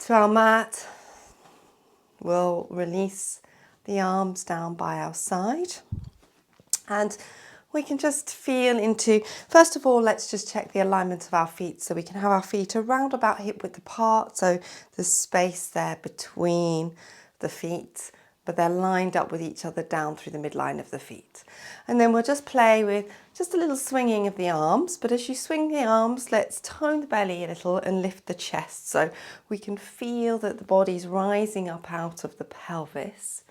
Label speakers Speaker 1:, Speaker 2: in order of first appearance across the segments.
Speaker 1: to our mat. We'll release the arms down by our side. And we can just feel into, first of all, let's just check the alignment of our feet. So we can have our feet around about hip width apart. So there's space there between the feet, but they're lined up with each other down through the midline of the feet. And then we'll just play with just a little swinging of the arms. But as you swing the arms, let's tone the belly a little and lift the chest. So we can feel that the body's rising up out of the pelvis.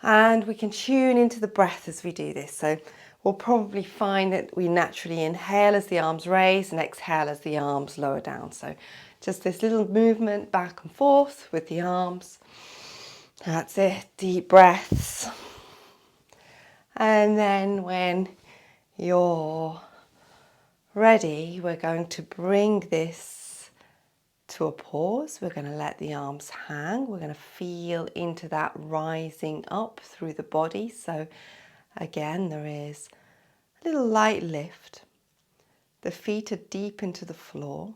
Speaker 1: And we can tune into the breath as we do this. So we'll probably find that we naturally inhale as the arms raise and exhale as the arms lower down. So just this little movement back and forth with the arms. That's it, deep breaths. And then when you're ready, we're going to bring this to a pause. We're going to let the arms hang. We're going to feel into that rising up through the body. So again, there is a little light lift. The feet are deep into the floor,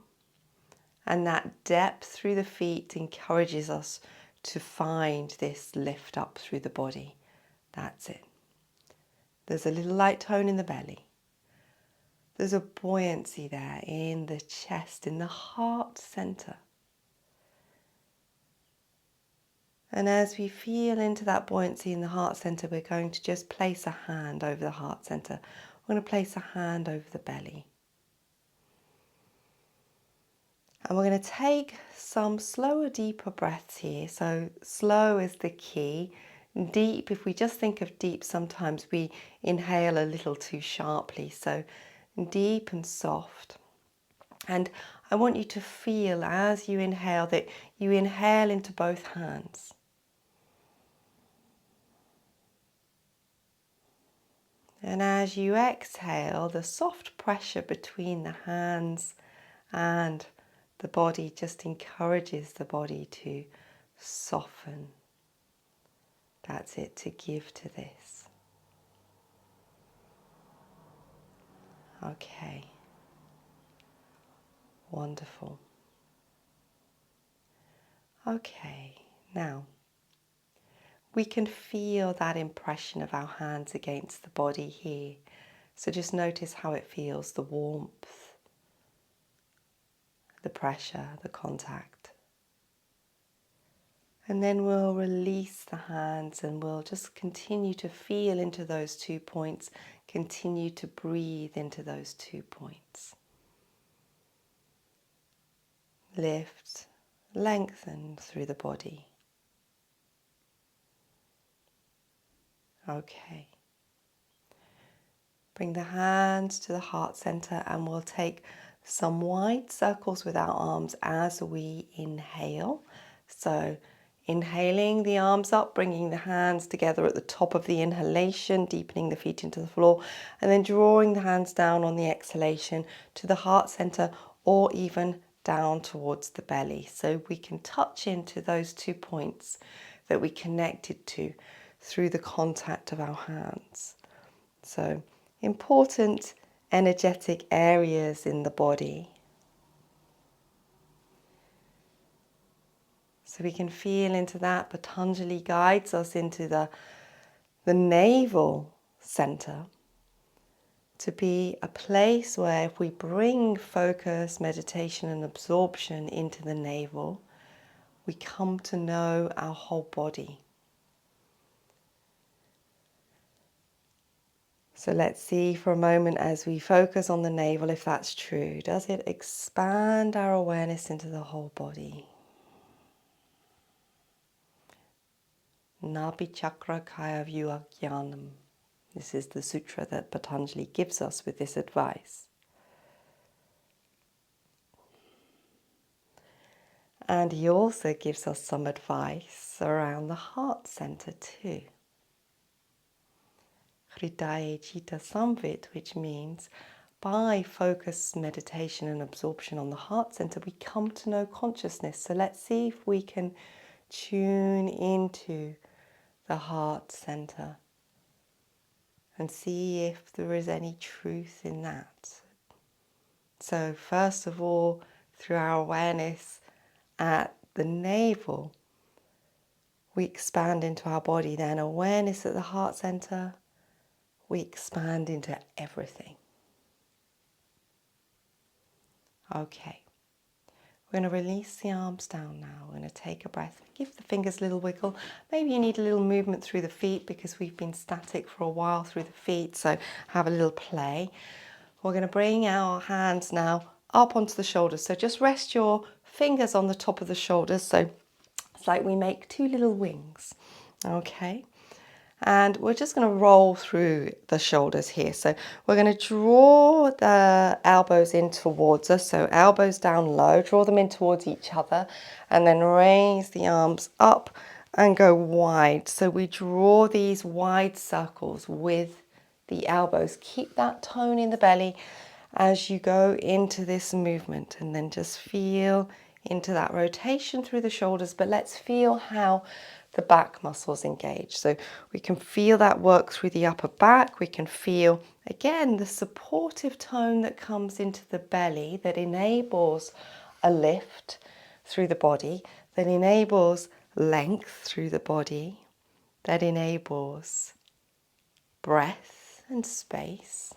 Speaker 1: and that depth through the feet encourages us to find this lift up through the body. That's it. There's a little light tone in the belly. There's a buoyancy there in the chest, in the heart center. And as we feel into that buoyancy in the heart center, we're going to just place a hand over the heart center. We're going to place a hand over the belly. And we're going to take some slower, deeper breaths here. So slow is the key. Deep, if we just think of deep, sometimes we inhale a little too sharply. So deep and soft. And I want you to feel as you inhale that you inhale into both hands. And as you exhale, the soft pressure between the hands and the body just encourages the body to soften. That's it, to give to this. Okay. Wonderful. Okay, now we can feel that impression of our hands against the body here. So just notice how it feels, the warmth, the pressure, the contact. And then we'll release the hands and we'll just continue to feel into those 2 points, continue to breathe into those 2 points. Lift, lengthen through the body. Okay. Bring the hands to the heart center and we'll take some wide circles with our arms as we inhale. So inhaling the arms up, bringing the hands together at the top of the inhalation, deepening the feet into the floor, and then drawing the hands down on the exhalation to the heart center or even down towards the belly. So we can touch into those 2 points that we connected to through the contact of our hands. So important energetic areas in the body. So we can feel into that. Patanjali guides us into the navel center to be a place where if we bring focus, meditation and absorption into the navel, we come to know our whole body. So let's see for a moment as we focus on the navel if that's true. Does it expand our awareness into the whole body? Nabi Chakra Kaya Vyuha Jnanam. This is the sutra that Patanjali gives us with this advice. And he also gives us some advice around the heart center too. Hridaya Citta Samvit, which means by focus, meditation and absorption on the heart center, we come to know consciousness. So let's see if we can tune into the heart center and see if there is any truth in that. So first of all, through our awareness at the navel, we expand into our body. Then awareness at the heart center, we expand into everything. Okay. We're going to release the arms down now. We're going to take a breath. Give the fingers a little wiggle. Maybe you need a little movement through the feet because we've been static for a while through the feet. So have a little play. We're going to bring our hands now up onto the shoulders. So just rest your fingers on the top of the shoulders. So it's like we make two little wings. Okay. And we're just going to roll through the shoulders here. So we're going to draw the elbows in towards us. So elbows down low, draw them in towards each other, and then raise the arms up and go wide. So we draw these wide circles with the elbows. Keep that tone in the belly as you go into this movement, and then just feel into that rotation through the shoulders. But let's feel how the back muscles engage. So we can feel that work through the upper back. We can feel, again, the supportive tone that comes into the belly that enables a lift through the body, that enables length through the body, that enables breath and space.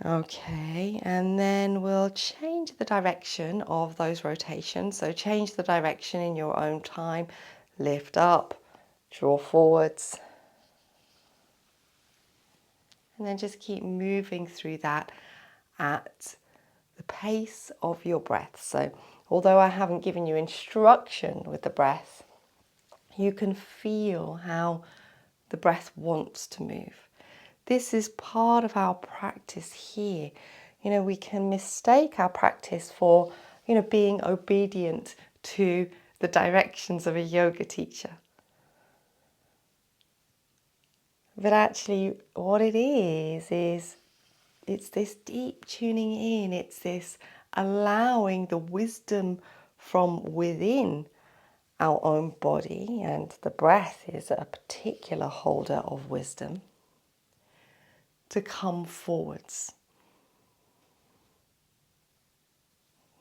Speaker 1: Okay, and then we'll change the direction of those rotations. So change the direction in your own time. Lift up, draw forwards. And then just keep moving through that at the pace of your breath. So although I haven't given you instruction with the breath, you can feel how the breath wants to move. This is part of our practice here. You know, we can mistake our practice for, being obedient to the directions of a yoga teacher. But actually what it is it's this deep tuning in. It's this allowing the wisdom from within our own body, and the breath is a particular holder of wisdom, to come forwards.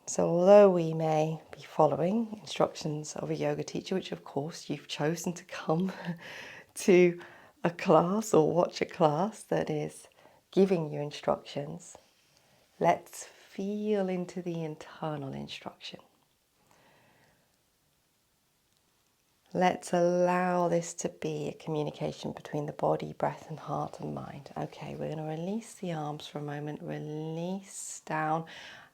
Speaker 1: So although we may be following instructions of a yoga teacher, which of course you've chosen to come to a class or watch a class that is giving you instructions, let's feel into the internal instruction. Let's allow this to be a communication between the body, breath and heart and mind. Okay, we're going to release the arms for a moment, release down,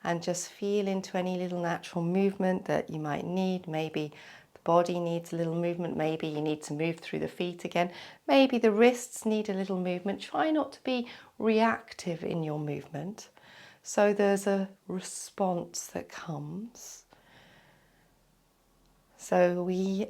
Speaker 1: and just feel into any little natural movement that you might need. Maybe the body needs a little movement, maybe you need to move through the feet again, maybe the wrists need a little movement. Try not to be reactive in your movement. So there's a response that comes. So we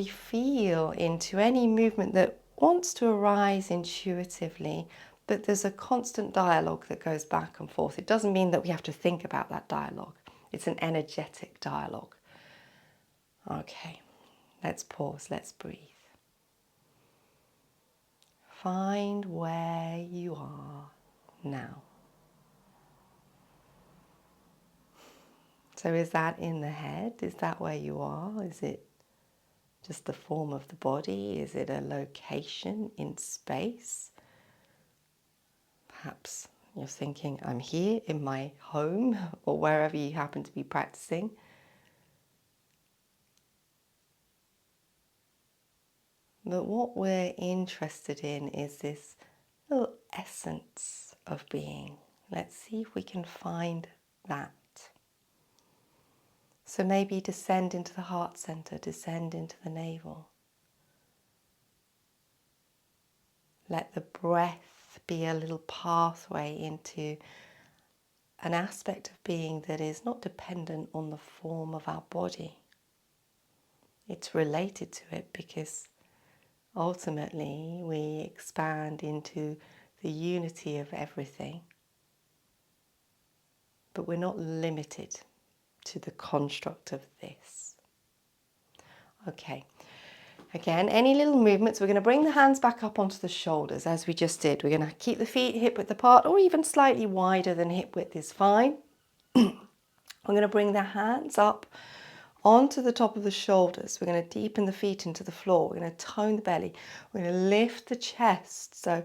Speaker 1: feel into any movement that wants to arise intuitively, but there's a constant dialogue that goes back and forth. It doesn't mean that we have to think about that dialogue. It's an energetic dialogue. Okay, let's pause, let's breathe. Find where you are now. So is that in the head? Is that where you are? Is it just the form of the body? Is it a location in space? Perhaps you're thinking, I'm here in my home or wherever you happen to be practicing. But what we're interested in is this little essence of being. Let's see if we can find that. So maybe descend into the heart center, descend into the navel. Let the breath be a little pathway into an aspect of being that is not dependent on the form of our body. It's related to it because ultimately we expand into the unity of everything. But we're not limited to the construct of this. Okay. Again, any little movements, we're going to bring the hands back up onto the shoulders as we just did. We're going to keep the feet hip width apart or even slightly wider than hip width is fine. We're going to bring the hands up onto the top of the shoulders. We're going to deepen the feet into the floor. We're going to tone the belly. We're going to lift the chest. So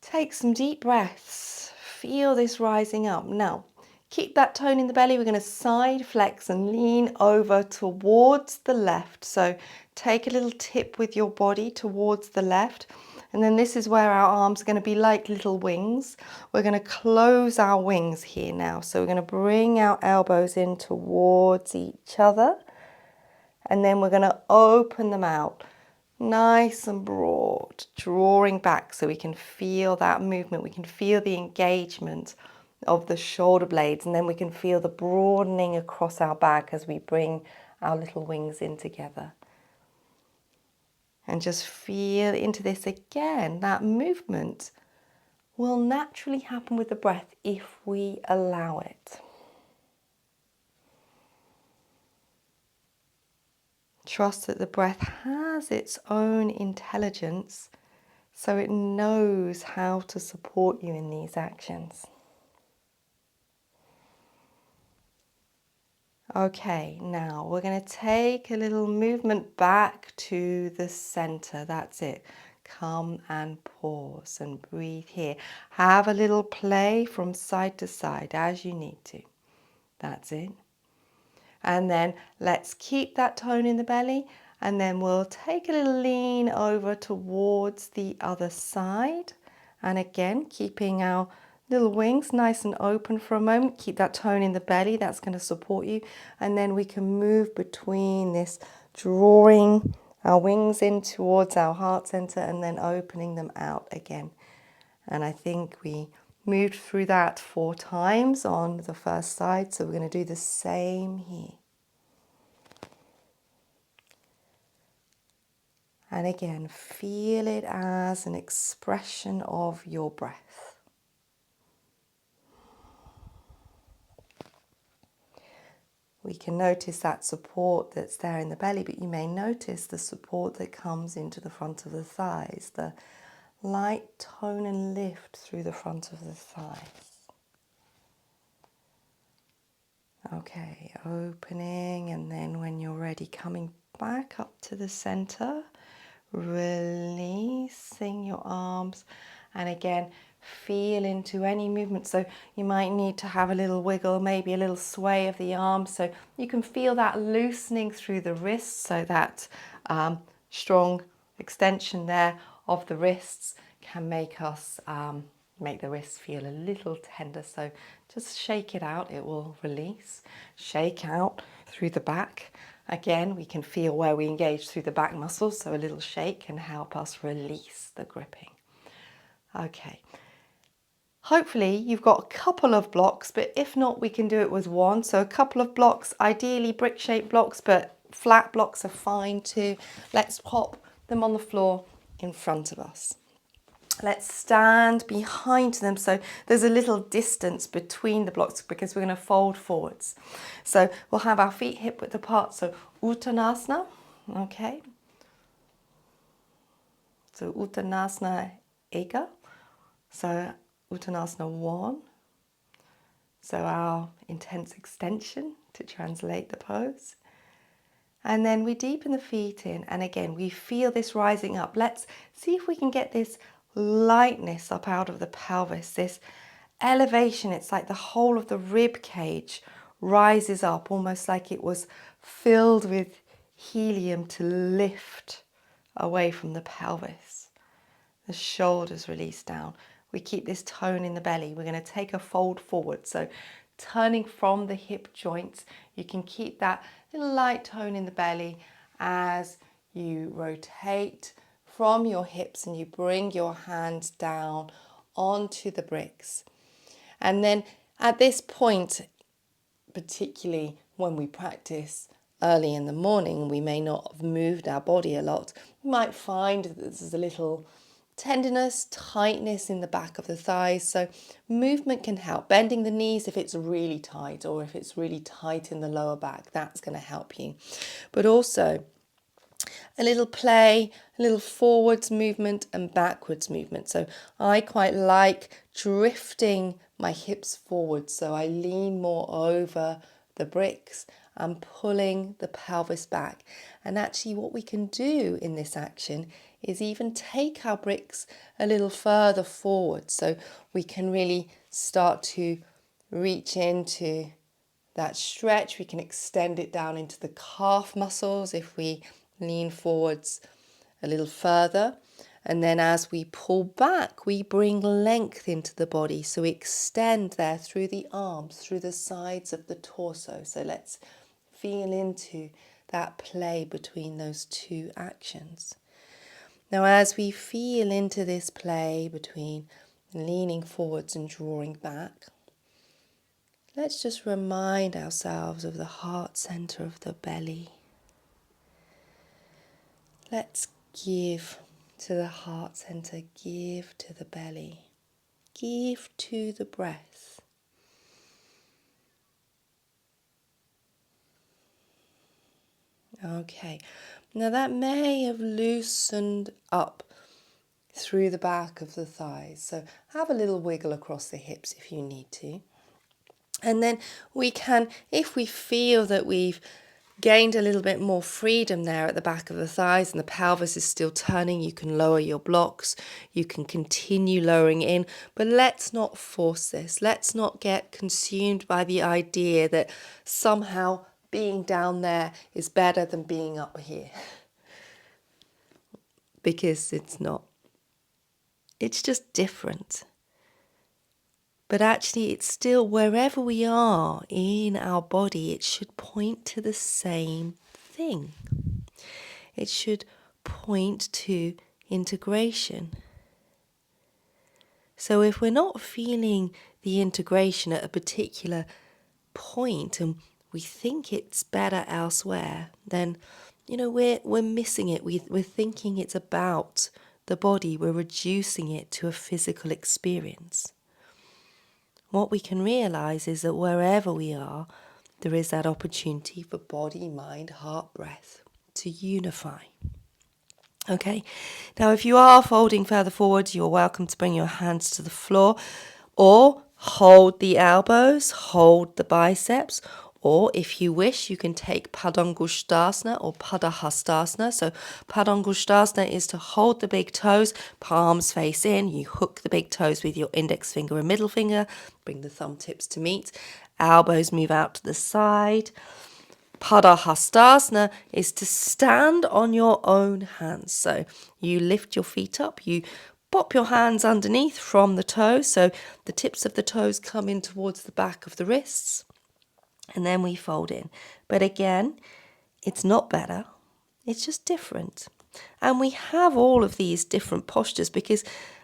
Speaker 1: take some deep breaths. Feel this rising up. Now, keep that tone in the belly. We're going to side flex and lean over towards the left. So take a little tip with your body towards the left. And then this is where our arms are going to be like little wings. We're going to close our wings here now. So we're going to bring our elbows in towards each other. And then we're going to open them out. Nice and broad, drawing back so we can feel that movement. We can feel the engagement of the shoulder blades, and then we can feel the broadening across our back as we bring our little wings in together. And just feel into this again. That movement will naturally happen with the breath if we allow it. Trust that the breath has its own intelligence, so it knows how to support you in these actions. Okay, now we're going to take a little movement back to the center. That's it. Come and pause and breathe here. Have a little play from side to side as you need to. That's it. And then let's keep that tone in the belly, and then we'll take a little lean over towards the other side. And again, keeping our little wings nice and open for a moment. Keep that tone in the belly, that's going to support you. And then we can move between this, drawing our wings in towards our heart center and then opening them out again. And I think we moved through that 4 times on the first side, so we're going to do the same here. And again, feel it as an expression of your breath. We can notice that support that's there in the belly, but you may notice the support that comes into the front of the thighs, the light tone and lift through the front of the thighs. Okay, opening, and then when you're ready, coming back up to the center, releasing your arms, and again, feel into any movement. So you might need to have a little wiggle, maybe a little sway of the arms, so you can feel that loosening through the wrists, so that strong extension there of the wrists can make us make the wrists feel a little tender. So just shake it out, it will release. Shake out through the back. Again, we can feel where we engage through the back muscles, so a little shake can help us release the gripping. Okay. Hopefully you've got a couple of blocks, but if not, we can do it with one. So a couple of blocks, ideally brick-shaped blocks, but flat blocks are fine too. Let's pop them on the floor in front of us. Let's stand behind them, so there's a little distance between the blocks because we're going to fold forwards. So we'll have our feet hip width apart, so Uttanasana, okay. So Uttanasana Eka, so Uttanasana 1, so our intense extension to translate the pose. And then we deepen the feet in, and again we feel this rising up. Let's see if we can get this lightness up out of the pelvis, this elevation. It's like the whole of the rib cage rises up, almost like it was filled with helium to lift away from the pelvis. The shoulders release down. We keep this tone in the belly. We're going to take a fold forward, so turning from the hip joints. You can keep that little light tone in the belly as you rotate from your hips and you bring your hands down onto the bricks. And then at this point, particularly when we practice early in the morning, we may not have moved our body a lot. You might find that there's a little tenderness, tightness in the back of the thighs. So movement can help. Bending the knees if it's really tight, or if it's really tight in the lower back, that's going to help you. But also a little play, a little forwards movement and backwards movement. So I quite like drifting my hips forward, so I lean more over the bricks and pulling the pelvis back. And actually what we can do in this action is even take our bricks a little further forward, so we can really start to reach into that stretch. We can extend it down into the calf muscles if we lean forwards a little further. And then as we pull back, we bring length into the body. So we extend there through the arms, through the sides of the torso. So let's feel into that play between those two actions. Now, as we feel into this play between leaning forwards and drawing back, let's just remind ourselves of the heart center of the belly. Let's give to the heart center, give to the belly, give to the breath. Okay, now that may have loosened up through the back of the thighs, so have a little wiggle across the hips if you need to. And then we can, if we feel that we've gained a little bit more freedom there at the back of the thighs and the pelvis is still turning, you can lower your blocks, you can continue lowering in, but let's not force this. Let's not get consumed by the idea that somehow being down there is better than being up here, because it's not. It's just different. But actually, it's still, wherever we are in our body, it should point to the same thing. It should point to integration. So if we're not feeling the integration at a particular point and we think it's better elsewhere, then, we're missing it. We're thinking it's about the body. We're reducing it to a physical experience. What we can realize is that wherever we are, there is that opportunity for body, mind, heart, breath to unify. Okay, now if you are folding further forward, you're welcome to bring your hands to the floor or hold the elbows, hold the biceps, or if you wish, you can take Padangusthasana or Padahastasana. So Padangusthasana is to hold the big toes, palms face in. You hook the big toes with your index finger and middle finger. Bring the thumb tips to meet. Elbows move out to the side. Padahastasana is to stand on your own hands. So you lift your feet up, you pop your hands underneath from the toes. So the tips of the toes come in towards the back of the wrists. And then we fold in. But again, it's not better. It's just different. And we have all of these different postures because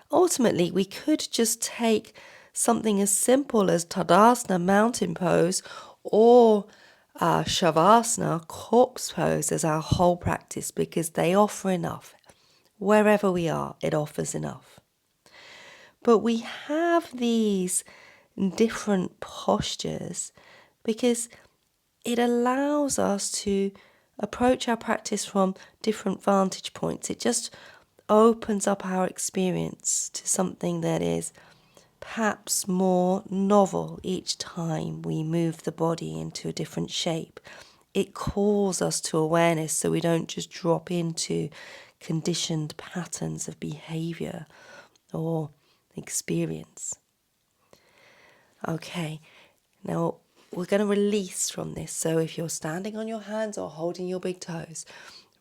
Speaker 1: ultimately we could just take something as simple as Tadasana, mountain pose, or Shavasana, corpse pose as our whole practice, because they offer enough. Wherever we are, it offers enough. But we have these different postures because it allows us to approach our practice from different vantage points. It just opens up our experience to something that is perhaps more novel each time we move the body into a different shape. It calls us to awareness so we don't just drop into conditioned patterns of behavior or experience. Okay, now we're going to release from this. So if you're standing on your hands or holding your big toes,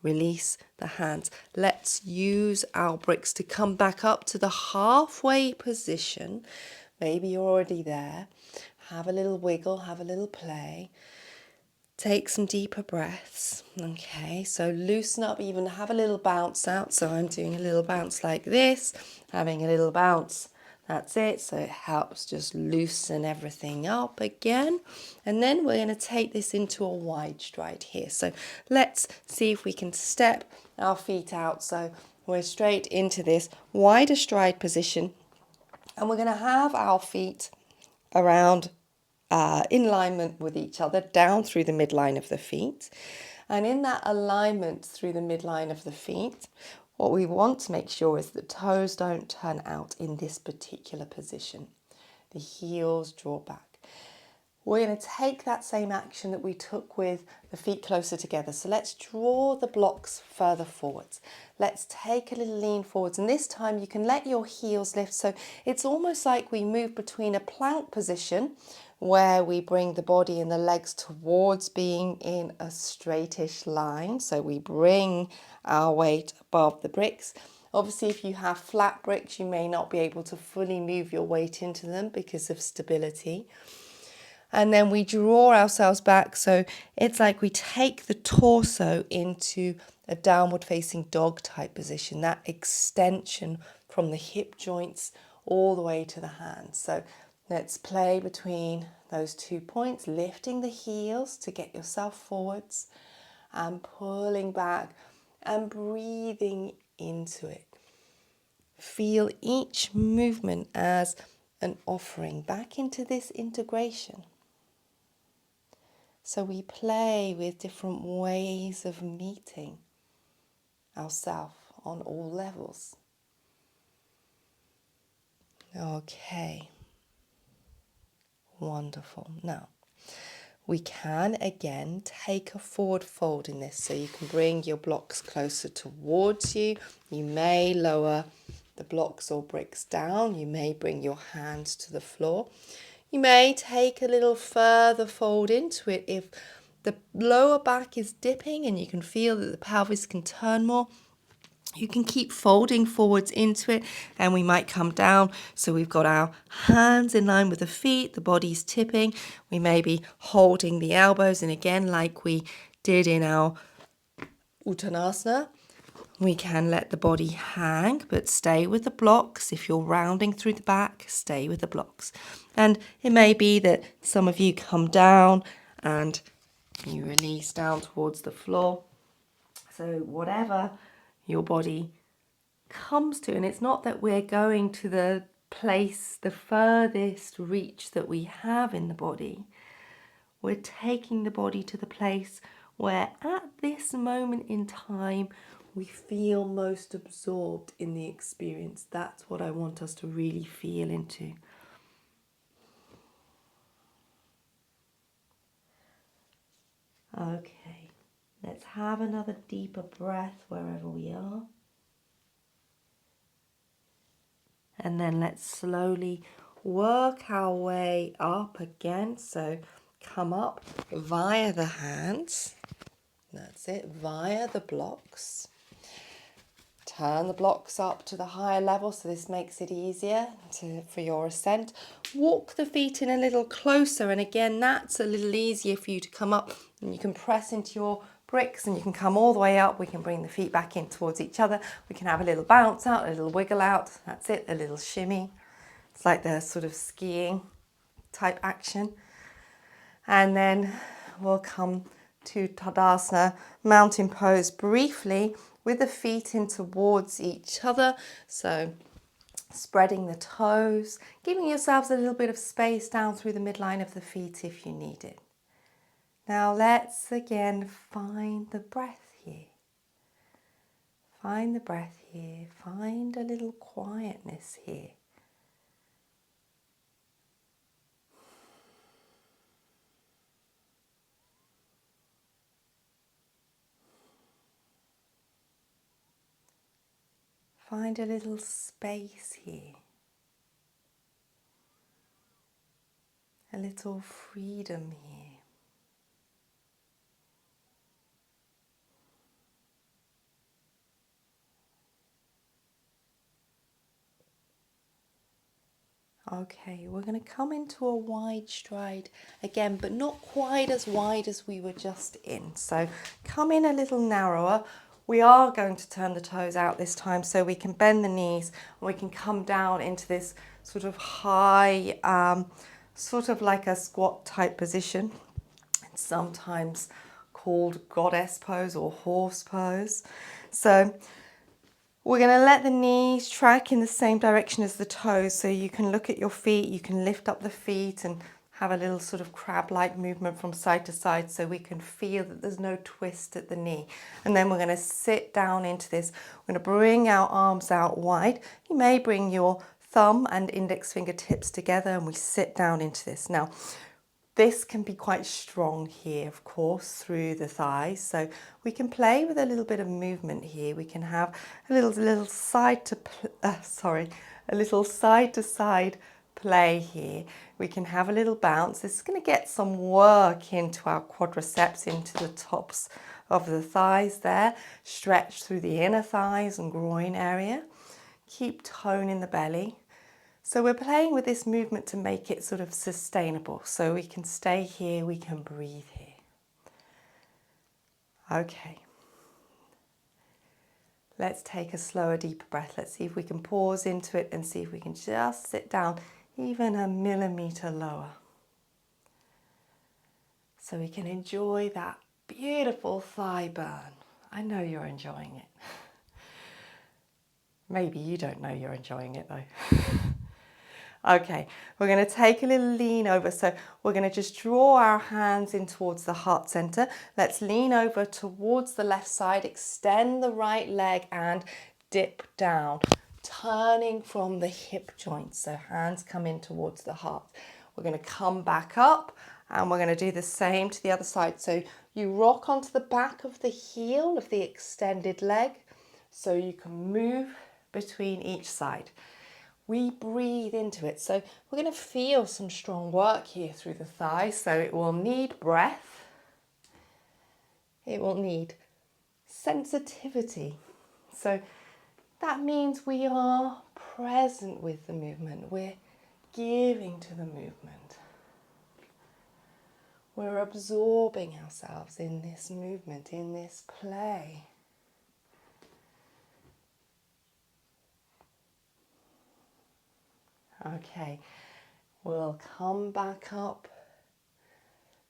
Speaker 1: release the hands. Let's use our bricks to come back up to the halfway position. Maybe you're already there. Have a little wiggle, have a little play. Take some deeper breaths. Okay, so loosen up, even have a little bounce out. So I'm doing a little bounce like this, having a little bounce. That's it. So it helps just loosen everything up again. And then we're going to take this into a wide stride here. So let's see if we can step our feet out. So we're straight into this wider stride position. And we're going to have our feet around in alignment with each other, down through the midline of the feet. And in that alignment through the midline of the feet, what we want to make sure is the toes don't turn out in this particular position. The heels draw back. We're going to take that same action that we took with the feet closer together. So let's draw the blocks further forwards. Let's take a little lean forwards. And this time you can let your heels lift. So it's almost like we move between a plank position where we bring the body and the legs towards being in a straightish line. So we bring our weight above the bricks. Obviously, if you have flat bricks, you may not be able to fully move your weight into them because of stability. And then we draw ourselves back. So it's like we take the torso into a downward facing dog type position, that extension from the hip joints all the way to the hands. So let's play between those 2 points, lifting the heels to get yourself forwards and pulling back and breathing into it. Feel each movement as an offering back into this integration. So we play with different ways of meeting ourselves on all levels. Okay, wonderful. Now, we can again take a forward fold in this. So you can bring your blocks closer towards you. You may lower the blocks or bricks down. You may bring your hands to the floor. You may take a little further fold into it if the lower back is dipping and you can feel that the pelvis can turn more. You can keep folding forwards into it and we might come down. So we've got our hands in line with the feet, the body's tipping. We may be holding the elbows, and again, like we did in our Uttanasana, we can let the body hang, but stay with the blocks. If you're rounding through the back, stay with the blocks. And it may be that some of you come down and you release down towards the floor. So whatever your body comes to, and it's not that we're going to the place, the furthest reach that we have in the body. We're taking the body to the place where at this moment in time we feel most absorbed in the experience. That's what I want us to really feel into. Okay, let's have another deeper breath wherever we are. And then let's slowly work our way up again. So come up via the hands. That's it, via the blocks. Turn the blocks up to the higher level, so this makes it easier for your ascent. Walk the feet in a little closer, and again, that's a little easier for you to come up. And you can press into your bricks and you can come all the way up. We can bring the feet back in towards each other. We can have a little bounce out, a little wiggle out. That's it, a little shimmy. It's like the sort of skiing type action. And then we'll come to Tadasana, mountain pose briefly with the feet in towards each other. So spreading the toes, giving yourselves a little bit of space down through the midline of the feet if you need it. Now let's again find the breath here. Find the breath here. Find a little quietness here. Find a little space here. A little freedom here. Okay, we're going to come into a wide stride again, but not quite as wide as we were just in. So come in a little narrower. We are going to turn the toes out this time so we can bend the knees and we can come down into this sort of high, sort of like a squat type position. It's sometimes called goddess pose or horse pose. So we're going to let the knees track in the same direction as the toes, so you can look at your feet, you can lift up the feet and have a little sort of crab-like movement from side to side so we can feel that there's no twist at the knee. And then we're going to sit down into this. We're going to bring our arms out wide. You may bring your thumb and index fingertips together and we sit down into this. Now, this can be quite strong here, of course, through the thighs. So we can play with a little bit of movement here. We can have a little side to side play here. We can have a little bounce. This is going to get some work into our quadriceps, into the tops of the thighs there. Stretch through the inner thighs and groin area. Keep tone in the belly. So we're playing with this movement to make it sort of sustainable. So we can stay here, we can breathe here. Okay. Let's take a slower, deeper breath. Let's see if we can pause into it and see if we can just sit down even a millimeter lower. So we can enjoy that beautiful thigh burn. I know you're enjoying it. Maybe you don't know you're enjoying it though. Okay, we're going to take a little lean over. So we're going to just draw our hands in towards the heart center. Let's lean over towards the left side, extend the right leg and dip down, turning from the hip joints. So hands come in towards the heart. We're going to come back up and we're going to do the same to the other side. So you rock onto the back of the heel of the extended leg so you can move between each side. We breathe into it. So we're going to feel some strong work here through the thighs. So it will need breath. It will need sensitivity. So that means we are present with the movement. We're giving to the movement. We're absorbing ourselves in this movement, in this play. Okay, we'll come back up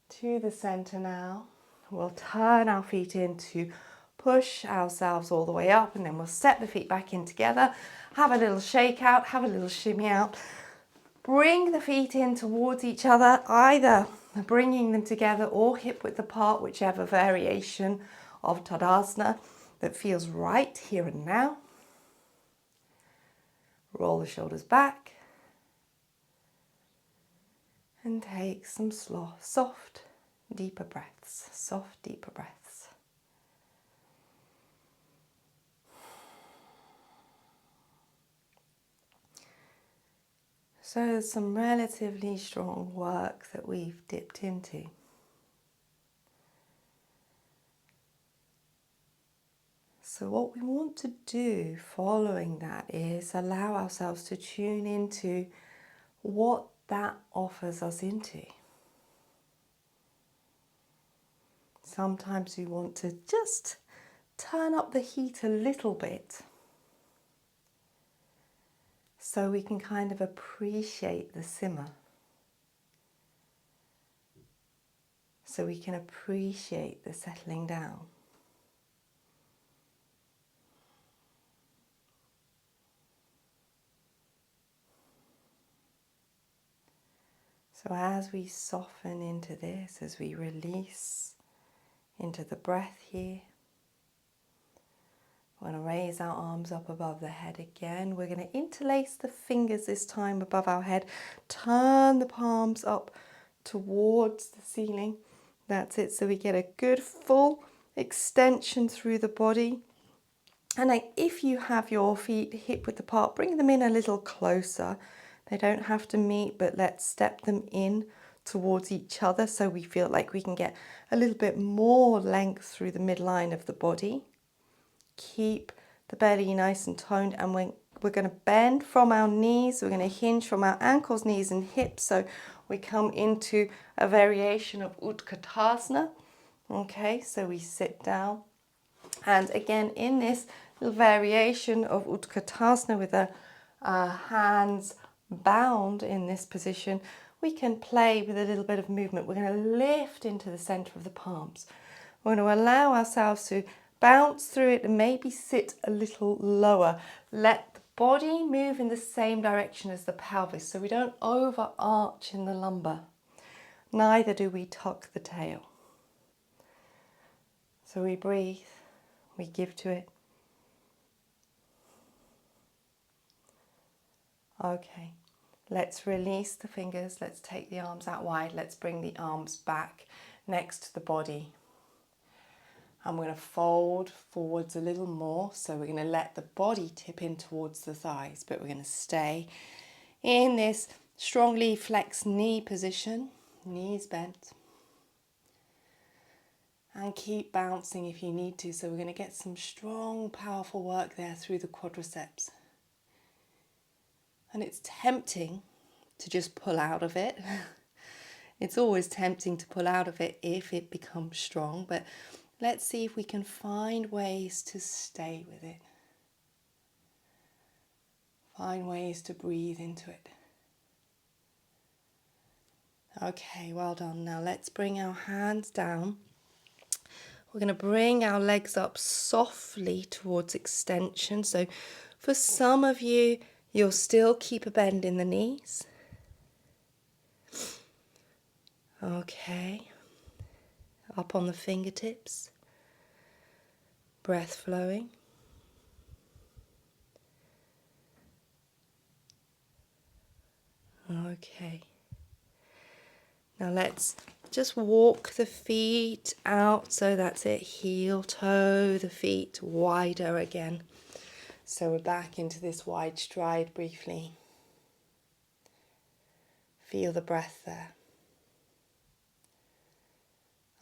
Speaker 1: to the center now. We'll turn our feet in to push ourselves all the way up and then we'll step the feet back in together. Have a little shake out, have a little shimmy out. Bring the feet in towards each other, either bringing them together or hip width apart, whichever variation of Tadasana that feels right here and now. Roll the shoulders back. And take some soft, deeper breaths. Soft, deeper breaths. So there's some relatively strong work that we've dipped into. So what we want to do following that is allow ourselves to tune into what that offers us into. Sometimes we want to just turn up the heat a little bit so we can kind of appreciate the simmer. So we can appreciate the settling down. So as we soften into this, as we release into the breath here, we're going to raise our arms up above the head again. We're going to interlace the fingers this time above our head. Turn the palms up towards the ceiling. That's it. So we get a good full extension through the body. And if you have your feet hip width apart, bring them in a little closer. They don't have to meet, but let's step them in towards each other so we feel like we can get a little bit more length through the midline of the body. Keep the belly nice and toned, and we're going to bend from our knees. We're going to hinge from our ankles, knees and hips. So we come into a variation of Utkatasana. Okay, so we sit down. And again, in this little variation of Utkatasana with the hands bound in this position, we can play with a little bit of movement. We're going to lift into the center of the palms. We're going to allow ourselves to bounce through it and maybe sit a little lower. Let the body move in the same direction as the pelvis so we don't overarch in the lumbar. neither do we tuck the tail. So we breathe, we give to it. Okay, let's release the fingers, let's take the arms out wide, let's bring the arms back next to the body. And we're going to fold forwards a little more, so we're going to let the body tip in towards the thighs, but we're going to stay in this strongly flexed knee position, knees bent. And keep bouncing if you need to, so we're going to get some strong, powerful work there through the quadriceps. And it's tempting to just pull out of it. It's always tempting to pull out of it if it becomes strong, but let's see if we can find ways to stay with it. Find ways to breathe into it. Okay, well done. Now let's bring our hands down. We're going to bring our legs up softly towards extension. So for some of you, you'll still keep a bend in the knees. Okay. Up on the fingertips. Breath flowing. Okay. Now let's just walk the feet out. So that's it. Heel, toe, the feet wider again. So we're back into this wide stride briefly. Feel the breath there.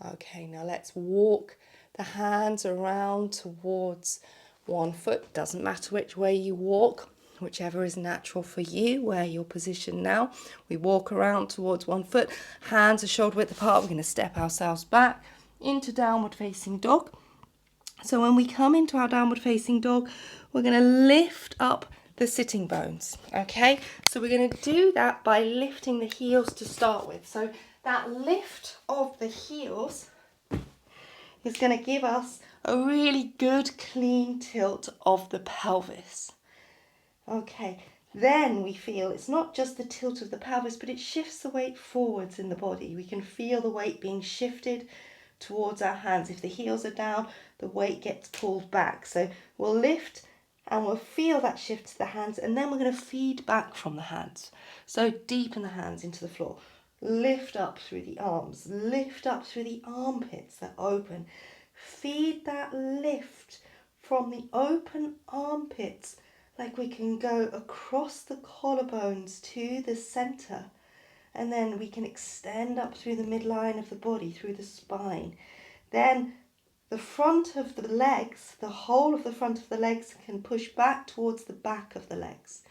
Speaker 1: Okay, now let's walk the hands around towards one foot. Doesn't matter which way you walk, whichever is natural for you, where you're positioned now. We walk around towards one foot, hands are shoulder width apart. We're going to step ourselves back into downward facing dog. So when we come into our downward facing dog, we're going to lift up the sitting bones, okay? So we're going to do that by lifting the heels to start with. So that lift of the heels is going to give us a really good clean tilt of the pelvis. Okay, then we feel it's not just the tilt of the pelvis, but it shifts the weight forwards in the body. We can feel the weight being shifted towards our hands. If the heels are down, the weight gets pulled back. So we'll lift and we'll feel that shift to the hands, and then we're going to feed back from the hands. So deepen the hands into the floor. Lift up through the arms. Lift up through the armpits that open. Feed that lift from the open armpits like we can go across the collarbones to the center, and then we can extend up through the midline of the body, through the spine. Then the front of the legs, the whole of the front of the legs can push back towards the back of the legs.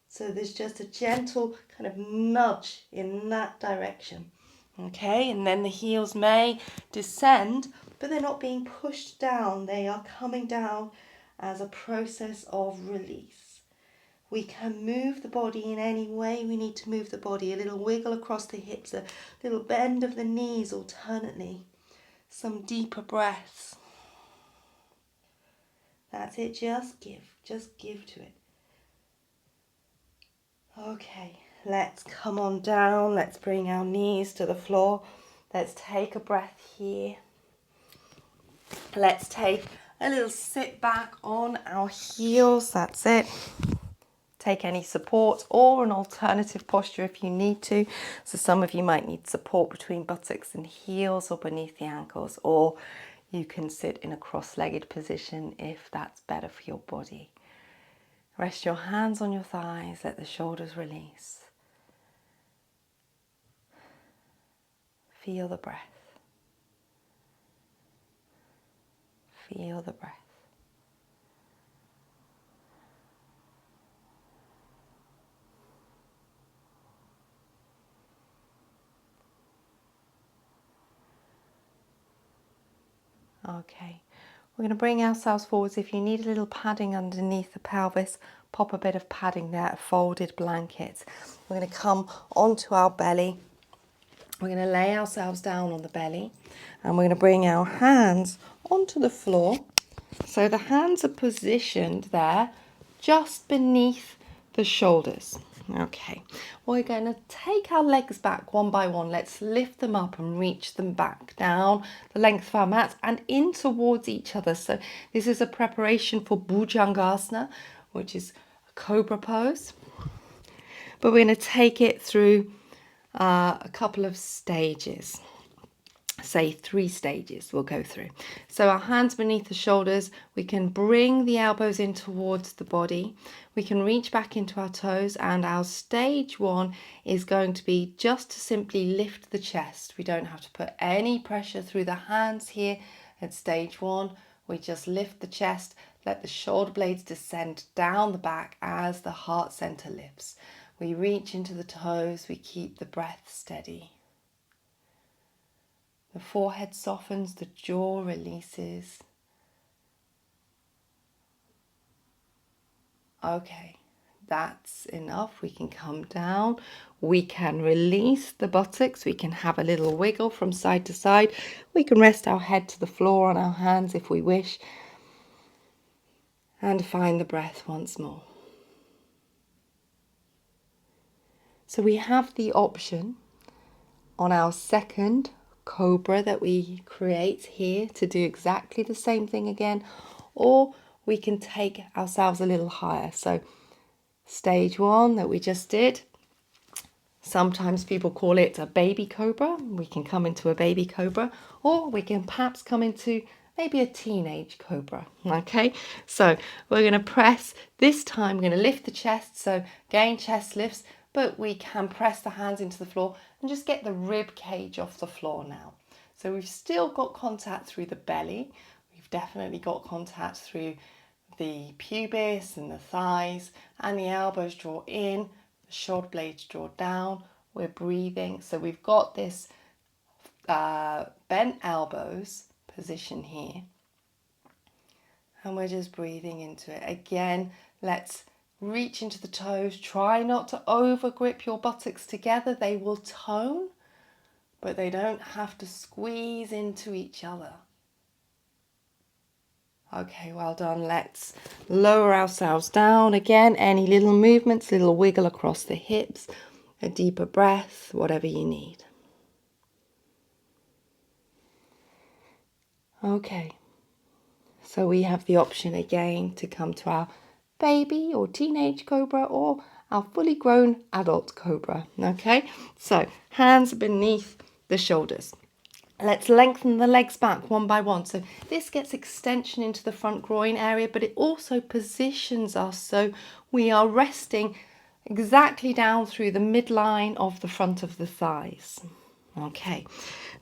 Speaker 1: So there's just a gentle kind of nudge in that direction. Okay, and then the heels may descend, but they're not being pushed down. They are coming down as a process of release. We can move the body in any way we need to move the body. A little wiggle across the hips, a little bend of the knees alternately. Some deeper breaths. That's it, just give to it. Okay, let's come on down. Let's bring our knees to the floor. Let's take a breath here. Let's take a little sit back on our heels. That's it. Take any support or an alternative posture if you need to. So some of you might need support between buttocks and heels or beneath the ankles, or you can sit in a cross-legged position if that's better for your body. Rest your hands on your thighs, let the shoulders release. Feel the breath. Feel the breath. Okay, we're going to bring ourselves forwards. If you need a little padding underneath the pelvis, pop a bit of padding there, a folded blanket. We're going to come onto our belly. We're going to lay ourselves down on the belly, and we're going to bring our hands onto the floor. So the hands are positioned there just beneath the shoulders. Okay, we're going to take our legs back one by one. Let's lift them up and reach them back down the length of our mat and in towards each other. So this is a preparation for Bhujangasana, which is a cobra pose. But we're going to take it through a couple of stages. Say 3 stages we'll go through. So our hands beneath the shoulders, we can bring the elbows in towards the body, we can reach back into our toes, and our stage 1 is going to be just to simply lift the chest. We don't have to put any pressure through the hands here at stage 1. We just lift the chest, let the shoulder blades descend down the back as the heart center lifts. We reach into the toes, we keep the breath steady. The forehead softens, the jaw releases. Okay, that's enough. We can come down. We can release the buttocks. We can have a little wiggle from side to side. We can rest our head to the floor on our hands if we wish. And find the breath once more. So we have the option on our second cobra that we create here to do exactly the same thing again, or we can take ourselves a little higher. So stage 1 that we just did, sometimes people call it a baby cobra. We can come into a baby cobra, or we can perhaps come into maybe a teenage cobra. Okay, so we're going to press this time. We're going to lift the chest, so again chest lifts, but we can press the hands into the floor and just get the rib cage off the floor now. So we've still got contact through the belly. We've definitely got contact through the pubis and the thighs, and the elbows draw in, the shoulder blades draw down. We're breathing. So we've got this bent elbows position here. And we're just breathing into it. Again, let's reach into the toes. Try not to over grip your buttocks together. They will tone, but they don't have to squeeze into each other. Okay, well done. Let's lower ourselves down. Again, any little movements, little wiggle across the hips, a deeper breath, whatever you need. Okay, so we have the option again to come to our baby or teenage cobra or our fully grown adult cobra. Okay, so hands beneath the shoulders. Let's lengthen the legs back one by one. So this gets extension into the front groin area, but it also positions us so we are resting exactly down through the midline of the front of the thighs. Okay,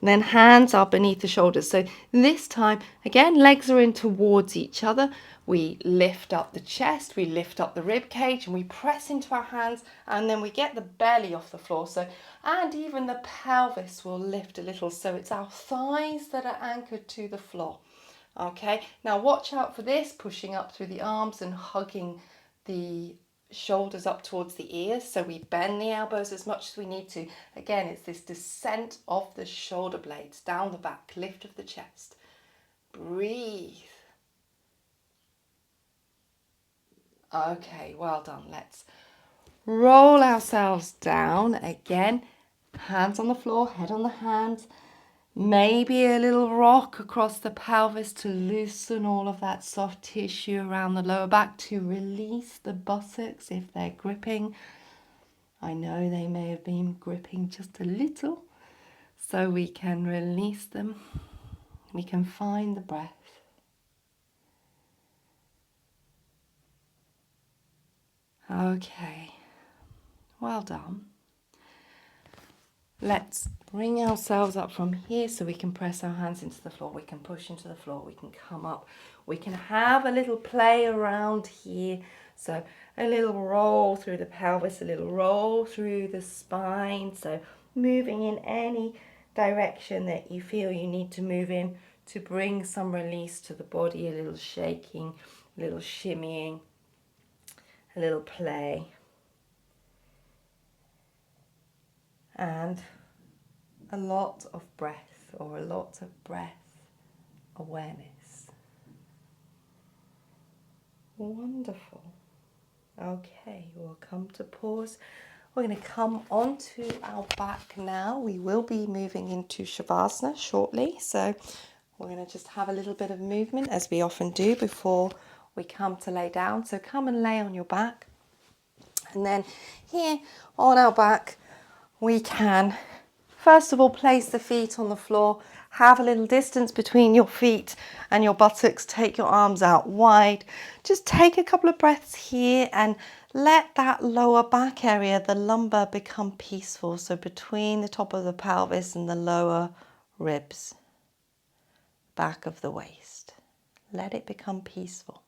Speaker 1: and then hands are beneath the shoulders. So this time, again, legs are in towards each other. We lift up the chest, we lift up the rib cage, and we press into our hands, and then we get the belly off the floor. So, and even the pelvis will lift a little. So it's our thighs that are anchored to the floor. Okay, now watch out for this, pushing up through the arms and hugging the shoulders up towards the ears, so we bend the elbows as much as we need to. Again, it's this descent of the shoulder blades down the back, lift of the chest. Breathe. Okay, well done. Let's roll ourselves down again. Hands on the floor, head on the hands. Maybe a little rock across the pelvis to loosen all of that soft tissue around the lower back, to release the buttocks if they're gripping. I know they may have been gripping just a little, so we can release them. We can find the breath. Okay, well done. Let's bring ourselves up from here so we can press our hands into the floor. We can push into the floor. We can come up. We can have a little play around here. So a little roll through the pelvis, a little roll through the spine. So moving in any direction that you feel you need to move in to bring some release to the body, a little shaking, a little shimmying, a little play. And a lot of breath, or a lot of breath awareness. Wonderful. Okay, we'll come to pause. We're going to come onto our back now. We will be moving into Shavasana shortly, so we're going to just have a little bit of movement as we often do before we come to lay down. So come and lay on your back. And then here on our back, we can first of all place the feet on the floor. Have a little distance between your feet and your buttocks. Take your arms out wide. Just take a couple of breaths here and let that lower back area, the lumbar, become peaceful. So between the top of the pelvis and the lower ribs, back of the waist. Let it become peaceful.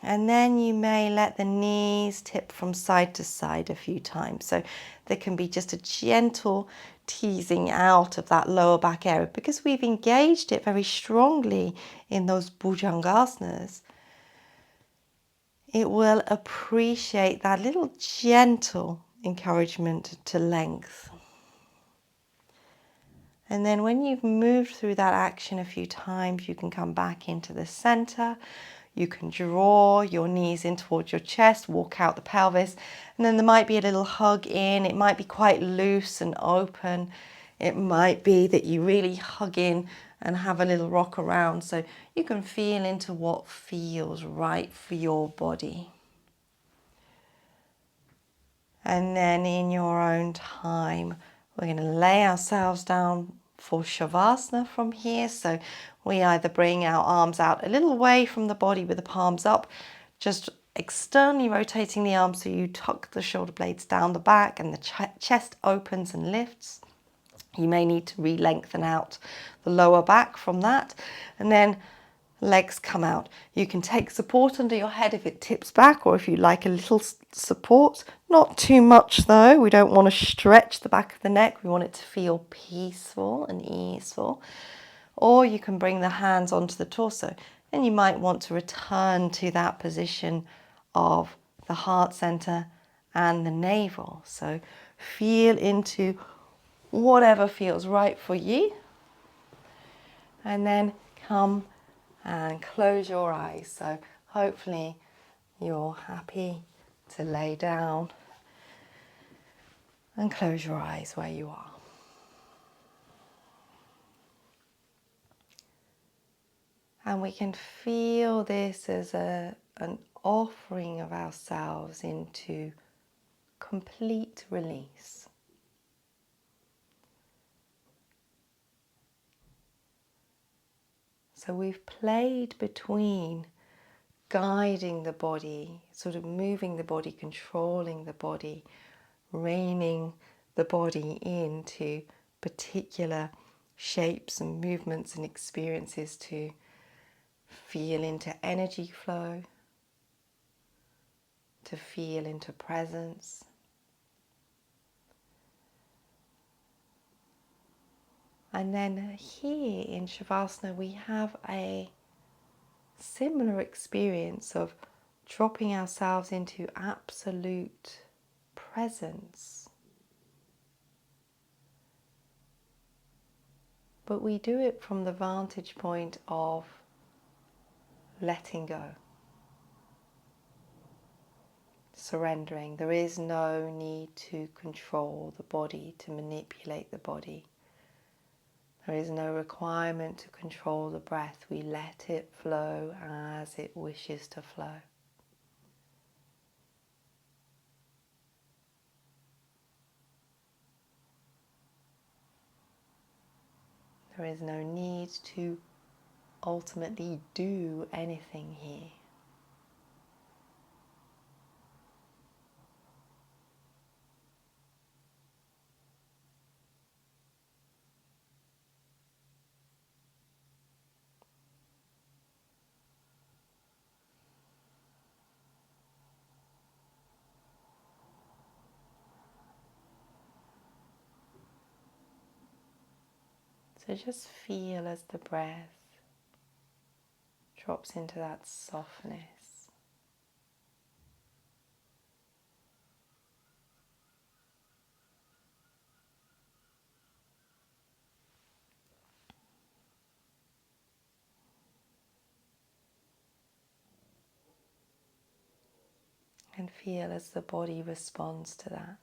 Speaker 1: And then you may let the knees tip from side to side a few times. So there can be just a gentle teasing out of that lower back area because we've engaged it very strongly in those bhujangasanas. It will appreciate that little gentle encouragement to length. And then when you've moved through that action a few times, you can come back into the center. You can draw your knees in towards your chest, walk out the pelvis, and then there might be a little hug in. It might be quite loose and open. It might be that you really hug in and have a little rock around, so you can feel into what feels right for your body. And then in your own time, we're going to lay ourselves down for Shavasana from here. So we either bring our arms out a little away from the body with the palms up, just externally rotating the arms so you tuck the shoulder blades down the back and the chest opens and lifts. You may need to re-lengthen out the lower back from that. And then legs come out. You can take support under your head if it tips back, or if you like a little support. Not too much though. We don't want to stretch the back of the neck. We want it to feel peaceful and easeful. Or you can bring the hands onto the torso. And you might want to return to that position of the heart center and the navel. So feel into whatever feels right for you. And then come and close your eyes. So hopefully you're happy to lay down and close your eyes where you are. And we can feel this as an offering of ourselves into complete release. So we've played between guiding the body, sort of moving the body, controlling the body, reining the body into particular shapes and movements and experiences to feel into energy flow, to feel into presence. And then here in Shavasana we have a similar experience of dropping ourselves into absolute presence. But we do it from the vantage point of letting go, surrendering. There is no need to control the body, to manipulate the body. There is no requirement to control the breath. We let it flow as it wishes to flow. There is no need to ultimately do anything here. So just feel as the breath drops into that softness. And feel as the body responds to that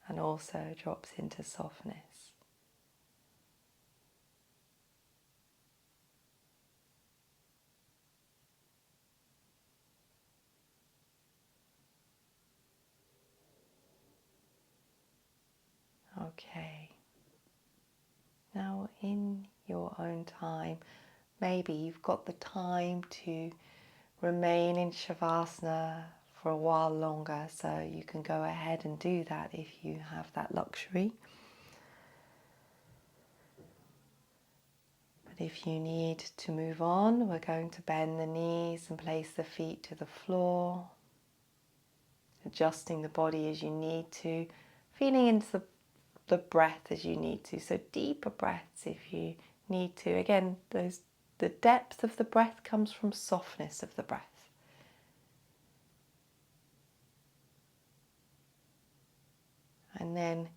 Speaker 1: and also drops into softness. Okay. Now in your own time, maybe you've got the time to remain in Shavasana for a while longer, so you can go ahead and do that if you have that luxury. But if you need to move on, we're going to bend the knees and place the feet to the floor, adjusting the body as you need to, feeling into the breath as you need to. So deeper breaths if you need to. Again, the depth of the breath comes from softness of the breath. And then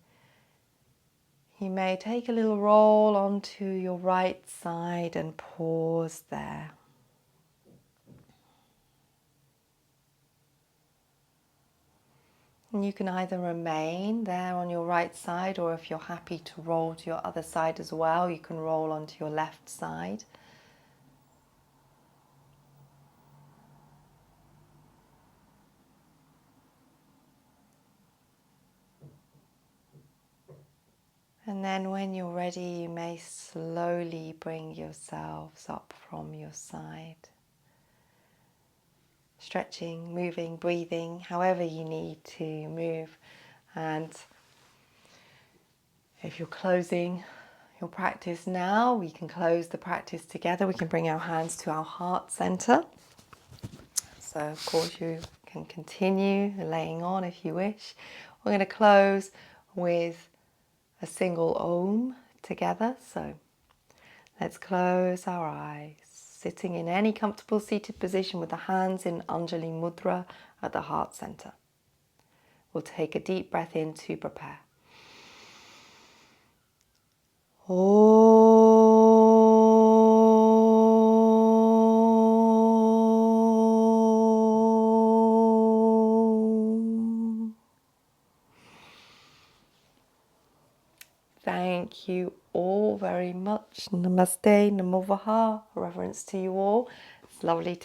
Speaker 1: you may take a little roll onto your right side and pause there. And you can either remain there on your right side, or if you're happy to roll to your other side as well, you can roll onto your left side. And then when you're ready, you may slowly bring yourselves up from your side. Stretching, moving, breathing, however you need to move. And if you're closing your practice now, we can close the practice together. We can bring our hands to our heart center. So of course you can continue laying on if you wish. We're going to close with a single Om together. So let's close our eyes, sitting in any comfortable seated position with the hands in Anjali Mudra at the heart center. We'll take a deep breath in to prepare. Thank you all very much. Namaste, Namo Vaha, reverence to you all. It's lovely to